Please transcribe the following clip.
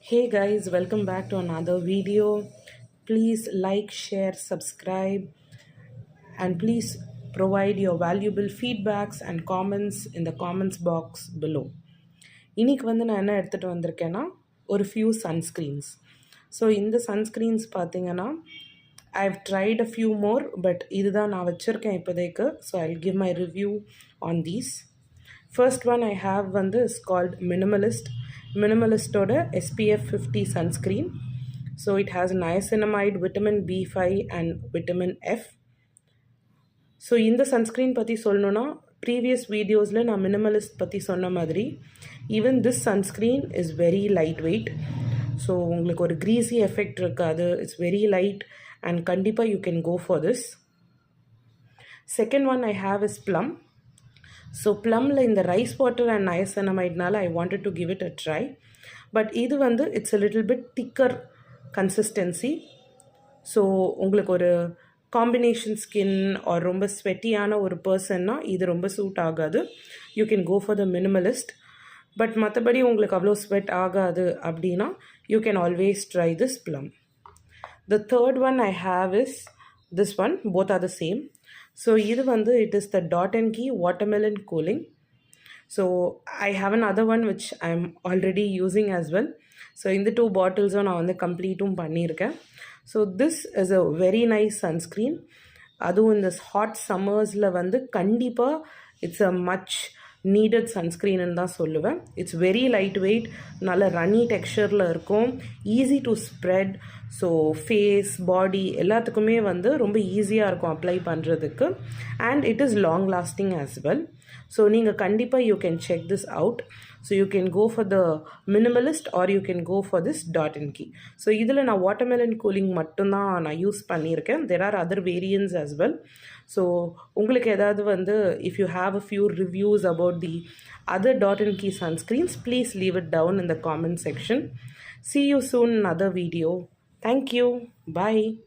Hey guys, welcome back to another video. Please like, share, subscribe, and please provide your valuable feedbacks and comments in the comments box below. இன்னைக்கு நான் என்ன எடுத்துகிட்டு வந்திருக்கேன்னா ஒரு few sunscreens. So இந்த sunscreens பார்த்தீங்கன்னா I've tried a few more, but இதுதான் நான் வச்சுருக்கேன் இப்போதைக்கு. So I'll give my review on these. First one I have is called Minimalist oda SPF 50 sunscreen. So it has niacinamide, vitamin B5 and vitamin F. So இந்த sunscreen பற்றி சொல்லணும்னா previous videosல நான் minimalist பற்றி சொன்ன மாதிரி even this sunscreen is very lightweight. So உங்களுக்கு ஒரு greasy effect இருக்காது. It's very light and கண்டிப்பா you can go for this. Second one I have is Plum. So plumல இந்த rice water and niacinamideனால I wanted to give it a try. But இது it's a little bit thicker consistency. So உங்களுக்கு ஒரு combination skin or ரொம்ப sweatyயான ஒரு personனா இது ரொம்ப suit ஆகாது. You can go for the minimalist. But மற்றபடி உங்களுக்கு அவ்வளோ sweat ஆகாது அப்படின்னா you can always try this Plum. The third one I have is this one. Both are the same. So இது it is the Dot & Key Watermelon Cooling. So I have another one which I'm already using as well. So in the two bottles நான் completeum பண்ணியிருக்கேன். So this is a very nice sunscreen. அதுவும் இந்த hot summersல கண்டிப்பா it's a much needed sunscreen ன்னு தான் சொல்லுவேன். It's very lightweight, நல்ல runny textureல இருக்கும், easy to spread. So face, body எல்லாத்துக்குமே ரொம்ப ஈஸியாக இருக்கும் அப்ளை பண்ணுறதுக்கு. And it is long lasting as well. So நீங்கள் கண்டிப்பாக you can check this out. So you can go for the minimalist or you can go for this Dot & Key. So இதில் நான் watermelon cooling மட்டும்தான் நான் use பண்ணியிருக்கேன். There are other variants as well. So உங்களுக்கு ஏதாவது if you have a few reviews about the other Dot & Key sunscreens, please leave it down in the comment section. See you soon in another video. Thank you. Bye.